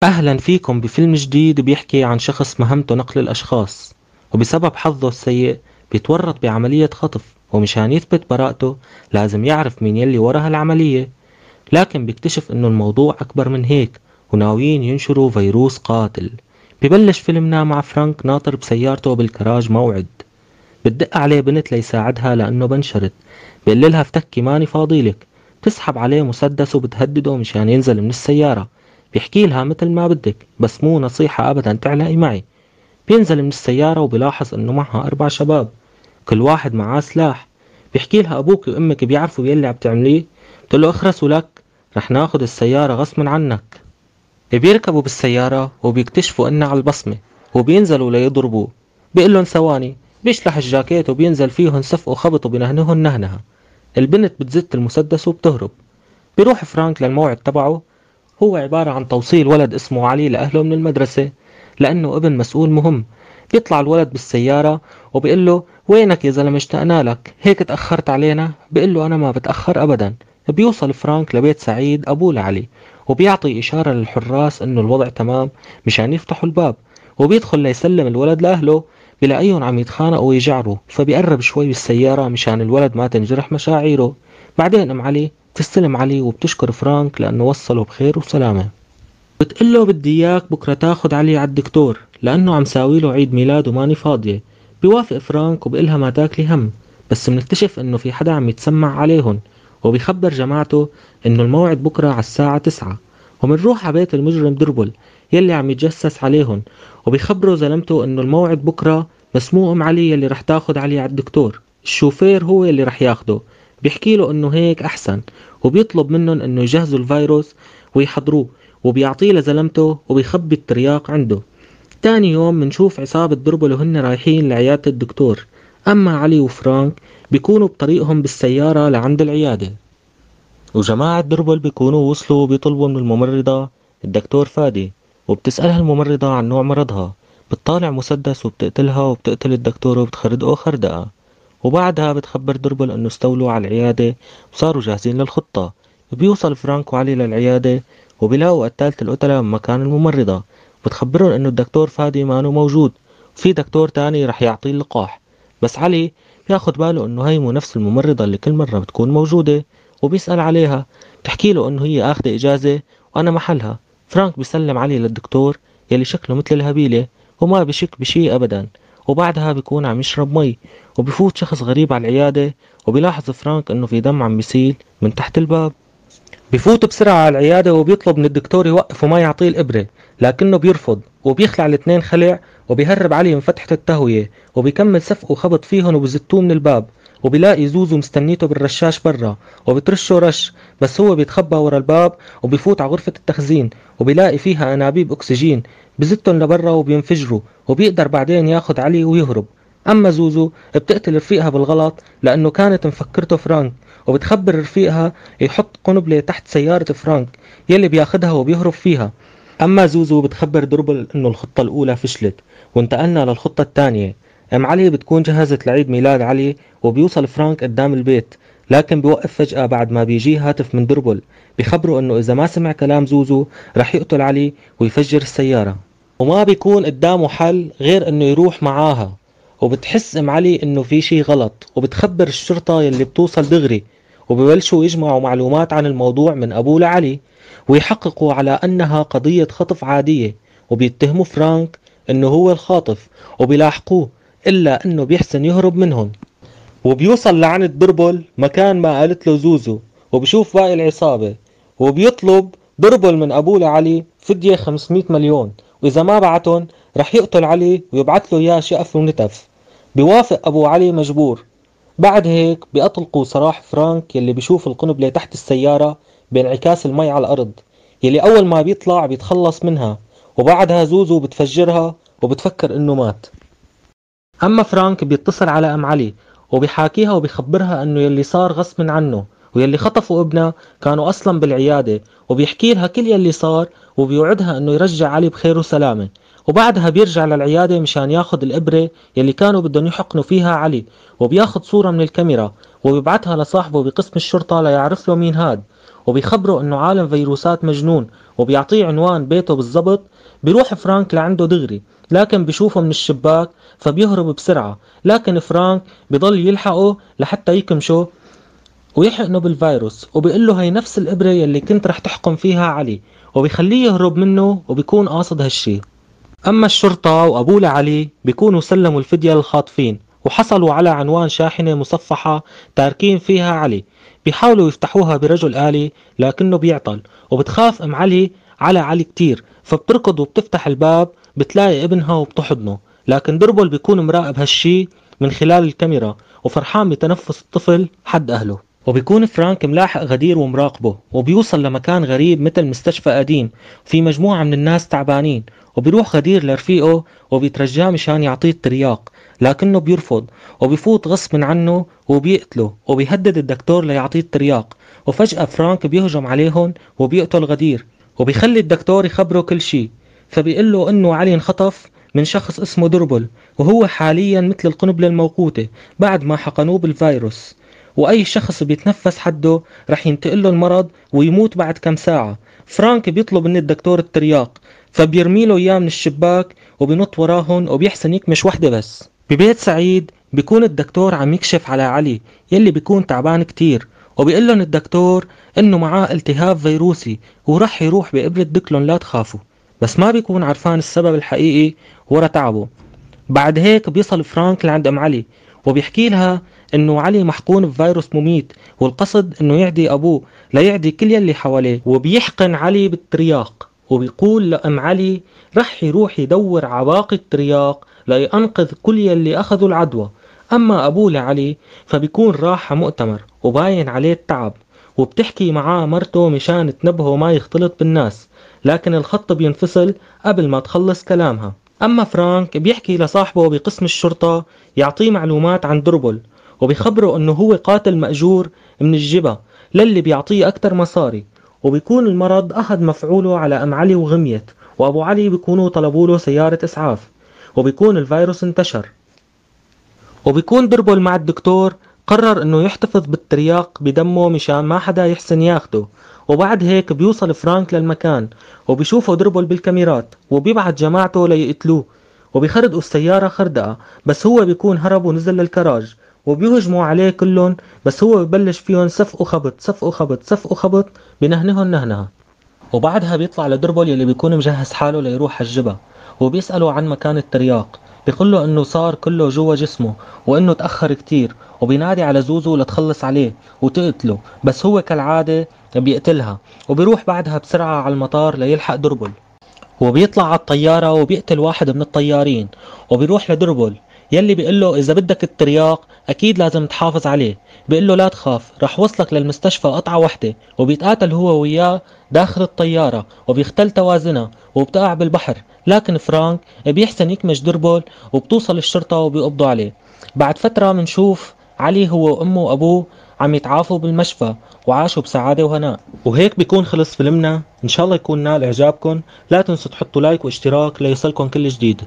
أهلا فيكم بفيلم جديد بيحكي عن شخص مهمته نقل الأشخاص، وبسبب حظه السيء بيتورط بعملية خطف، ومشان يثبت براءته لازم يعرف مين يلي ورا هالعملية. لكن بيكتشف إنه الموضوع أكبر من هيك، وناويين ينشروا فيروس قاتل. ببلش فيلمنا مع فرانك ناطر بسيارته بالكراج موعد. بتدق عليه بنت ليساعدها لأنه بنشرت. بيقللها افتكي ماني فاضيلك. بتسحب عليه مسدس وبتهدده مشان ينزل من السيارة. بيحكي لها مثل ما بدك بس مو نصيحة أبدا تعلقي معي. بينزل من السيارة وبلاحظ إنه معها 4 شباب، كل واحد معاه سلاح. بيحكي لها أبوك وأمك بيعرفوا يلي عم تعمليه. بتقول له اخرسوا لك، رح ناخد السيارة غصبا عنك. بيركبوا بالسيارة وبيكتشفوا إنها على البصمة، وبينزلوا ليضربوه. بيقلن ثواني، بيشلح الجاكيت وبينزل فيهن سف وخبط وبنهنهن نهنها. البنت بتزت المسدس وبتهرب. بيروح فرانك للموعد تبعه. هو عبارة عن توصيل ولد اسمه علي لأهله من المدرسة، لأنه ابن مسؤول مهم. بيطلع الولد بالسيارة وبيقول له وينك يا زلمة، اشتقنا لك، هيك تأخرت علينا؟ بيقول له أنا ما بتأخر أبدا. بيوصل فرانك لبيت سعيد أبوه لعلي، وبيعطي إشارة للحراس إنه الوضع تمام مشان يفتحوا الباب. وبيدخل ليسلم الولد لأهله، بلاقيهم عم يتخانقوا ويجعروا، فبيقرب شوي بالسيارة مشان الولد ما تنجرح مشاعره. بعدين أم علي تستلم علي وبتشكر فرانك لأنه وصله بخير وسلامة. بتقله بدي إياك بكرة تاخد علي على الدكتور لأنه عم ساويله عيد ميلاد وماني فاضية. بيوافق فرانك وبقلها ما تاكلي هم. بس بنكتشف إنه في حدا عم يتسمع عليهم، وبيخبر جماعته إنه الموعد بكرة على الساعة 9. ومنروح على بيت المجرم دربل يلي عم يتجسس عليهم، وبيخبروا زلمته إنه الموعد بكرة، بس مو أم علي يلي رح تاخد علي على الدكتور، الشوفير هو يلي رح ياخده. بيحكي له إنه هيك أحسن، وبيطلب منهم إنه يجهزوا الفيروس ويحضروه، وبيعطيه لزلمته وبيخبي الترياق عنده. تاني يوم منشوف عصابة دربل وهن رايحين لعيادة الدكتور. أما علي وفرانك بيكونوا بطريقهم بالسيارة لعند العيادة، وجماعة دربل بيكونوا وصلوا وبيطلبوا من الممرضة الدكتور فادي. وبتسألها الممرضة عن نوع مرضها. بتطالع مسدس وبتقتلها وبتقتل الدكتور وبتخردقه خردقة. وبعدها بتخبر دربل انه استولوا على العيادة وصاروا جاهزين للخطة. بيوصل فرانك وعلي للعيادة وبيلاقوا قتالة القتلة من مكان الممرضة. بتخبرهم انه الدكتور فادي مانو موجود، وفي دكتور تاني رح يعطيه اللقاح. بس علي بياخد باله انه هي مو نفس الممرضة اللي كل مرة بتكون موجودة، وبيسأل عليها. بتحكي له انه هي اخذة اجازة وانا محلها. فرانك بيسلم علي للدكتور يلي شكله مثل الهبيلة وما بشك بشي ابدا. وبعدها بيكون عم يشرب مي، وبفوت شخص غريب على العيادة. وبيلاحظ فرانك انه في دم عم بيسيل من تحت الباب. بفوت بسرعة على العيادة وبيطلب من الدكتور يوقف وما يعطيه الإبرة، لكنه بيرفض. وبيخلع الاثنين خلع، وبيهرب علي من فتحة التهوية، وبيكمل سفق وخبط فيهم وبزتوه من الباب. وبيلاقي زوزو مستنيته بالرشاش برا، وبترشه رش، بس هو بيتخبى ورا الباب. وبيفوت على غرفة التخزين وبيلاقي فيها أنابيب أكسجين، بزتهم لبرا وبينفجروا. وبيقدر بعدين ياخد علي ويهرب. أما زوزو بتقتل رفيقها بالغلط لأنه كانت مفكرته فرانك، وبتخبر رفيقها يحط قنبلة تحت سيارة فرانك يلي بياخدها وبيهرب فيها. أما زوزو بتخبر دربل إنه الخطة الأولى فشلت وانتقلنا للخطة الثانية. أم علي بتكون جهزت لعيد ميلاد علي، وبيوصل فرانك قدام البيت، لكن بيوقف فجأة بعد ما بيجي هاتف من دربل بيخبره إنه إذا ما سمع كلام زوزو رح يقتل علي ويفجر السيارة. وما بيكون قدامه حل غير إنه يروح معاها. وبتحس ام علي إنه في شي غلط، وبتخبر الشرطة يلي بتوصل دغري. وببلشوا يجمعوا معلومات عن الموضوع من أبوه لعلي، ويحققوا على أنها قضية خطف عادية. وبيتهموا فرانك إنه هو الخاطف، وبيلاحقوه، إلا إنه بيحسن يهرب منهم. وبيوصل لعند دربل مكان ما قالت له زوزو، وبشوف باقي العصابة. وبيطلب دربل من أبوه لعلي فدية 500 مليون، وإذا ما بعتهم رح يقتل علي ويبعث له إياه شقف ونتف. بيوافق أبو علي مجبور. بعد هيك بيطلقوا سراح فرانك يلي بيشوف القنبلة تحت السيارة بانعكاس المي على الأرض، يلي أول ما بيطلع بيتخلص منها. وبعدها زوزو بتفجرها وبتفكر إنه مات. أما فرانك بيتصل على أم علي وبيحاكيها وبيخبرها أنه يلي صار غصب عنه، ويلي خطفوا ابنها كانوا أصلا بالعيادة. وبيحكي لها كل يلي صار، وبيوعدها أنه يرجع علي بخير وسلامة. وبعدها بيرجع للعيادة مشان ياخد الإبرة يلي كانوا بدهم يحقنوا فيها علي. وبياخد صورة من الكاميرا وبيبعتها لصاحبه بقسم الشرطة ليعرف له مين هاد. وبيخبره انه عالم فيروسات مجنون، وبيعطيه عنوان بيته بالضبط. بيروح فرانك لعنده دغري، لكن بيشوفه من الشباك فبيهرب بسرعة، لكن فرانك بيضل يلحقه لحتى يكمشه ويحقنه بالفيروس، وبيقول له هي نفس الإبرة يلي كنت رح تحقن فيها علي، وبيخليه يهرب منه وبيكون قاصد هالشي. أما الشرطة وأبوه لعلي بيكونوا سلموا الفدية للخاطفين، وحصلوا على عنوان شاحنة مصفحة تاركين فيها علي. بيحاولوا يفتحوها برجل آلي لكنه بيعطل، وبتخاف أم علي على علي كتير، فبتركض وبتفتح الباب، بتلاقي ابنها وبتحضنه. لكن دربل بيكون مراقب هالشي من خلال الكاميرا، وفرحان بتنفس الطفل حد أهله. وبيكون فرانك ملاحق غدير ومراقبه، وبيوصل لمكان غريب مثل مستشفى قديم في مجموعة من الناس تعبانين. وبيروح غدير لرفيقه وبيترجاه مشان يعطيه الترياق، لكنه بيرفض، وبيفوت غصب عنه وبيقتله، وبيهدد الدكتور ليعطيه الترياق. وفجأة فرانك بيهجم عليهم وبيقتل غدير، وبيخلي الدكتور يخبره كل شيء. فبيقول له انه علي انخطف من شخص اسمه دربل، وهو حاليا مثل القنبلة الموقوتة بعد ما حقنوه بالفيروس، واي شخص بيتنفس حده رح ينتقل له المرض ويموت بعد كم ساعة. فرانك بيطلب من الدكتور الترياق، فبيرمي له اياه من الشباك وبينط وراهن وبيحسن يكمش وحده بس. ببيت سعيد بيكون الدكتور عم يكشف على علي يلي بيكون تعبان كتير، وبيقول لهم الدكتور انه معاه التهاب فيروسي ورح يروح بإبرة دكلون لا تخافوا، بس ما بيكون عرفان السبب الحقيقي ورا تعبه. بعد هيك بيصل فرانك لعند ام علي، وبيحكي لها انه علي محقون بفيروس مميت، والقصد انه يعدي ابوه ليعدي كل يلي حواليه. وبيحقن علي بالترياق، وبيقول لأم علي رح يروح يدور على باقي الترياق لينقذ كل يلي أخذوا العدوى. أما أبوه لعلي فبيكون راح على مؤتمر وباين عليه التعب، وبتحكي معاه مرته مشان تنبهه ما يختلط بالناس، لكن الخط بينفصل قبل ما تخلص كلامها. أما فرانك بيحكي لصاحبه بقسم الشرطة يعطيه معلومات عن دربل، وبيخبره أنه هو قاتل مأجور من الجبهة للي بيعطيه أكتر مصاري. وبيكون المرض أخذ مفعوله على أم علي وغميت، وأبو علي بيكونوا طلبوا له سيارة إسعاف، وبيكون الفيروس انتشر. وبيكون دربل مع الدكتور قرر انه يحتفظ بالترياق بدمه مشان ما حدا يحسن ياخده. وبعد هيك بيوصل فرانك للمكان وبيشوفه دربل بالكاميرات، وبيبعت جماعته ليقتلوه، وبيخردقوا السيارة خردقة، بس هو بيكون هرب ونزل للكراج، وبيهجموا عليه كلهم، بس هو ببلش فيهم سفق وخبط سفق وخبط سفق وخبط، بنهنهم نهنها. وبعدها بيطلع لدربل يلي بيكون مجهز حاله ليروح الجبهة، وبيسأله عن مكان الترياق. بيقول له انه صار كله جوا جسمه وانه تأخر كتير، وبينادي على زوزو لتخلص عليه وتقتله، بس هو كالعادة بيقتلها. وبيروح بعدها بسرعة على المطار ليلحق دربل، وبيطلع على الطيارة وبيقتل واحد من الطيارين، وبيروح لدربل يلي بيقول له إذا بدك الترياق أكيد لازم تحافظ عليه. بيقول له لا تخاف رح وصلك للمستشفى قطعة وحدة. وبيتقاتل هو وياه داخل الطيارة وبيختل توازنها وبتقع بالبحر، لكن فرانك بيحسن يكمش دربل وبتوصل الشرطة وبيقبضوا عليه. بعد فترة منشوف علي هو وأمه وأبوه عم يتعافوا بالمشفى وعاشوا بسعادة وهناء. وهيك بيكون خلص فيلمنا، إن شاء الله يكون نال إعجابكم. لا تنسوا تحطوا لايك واشتراك ليصلكم كل جديد.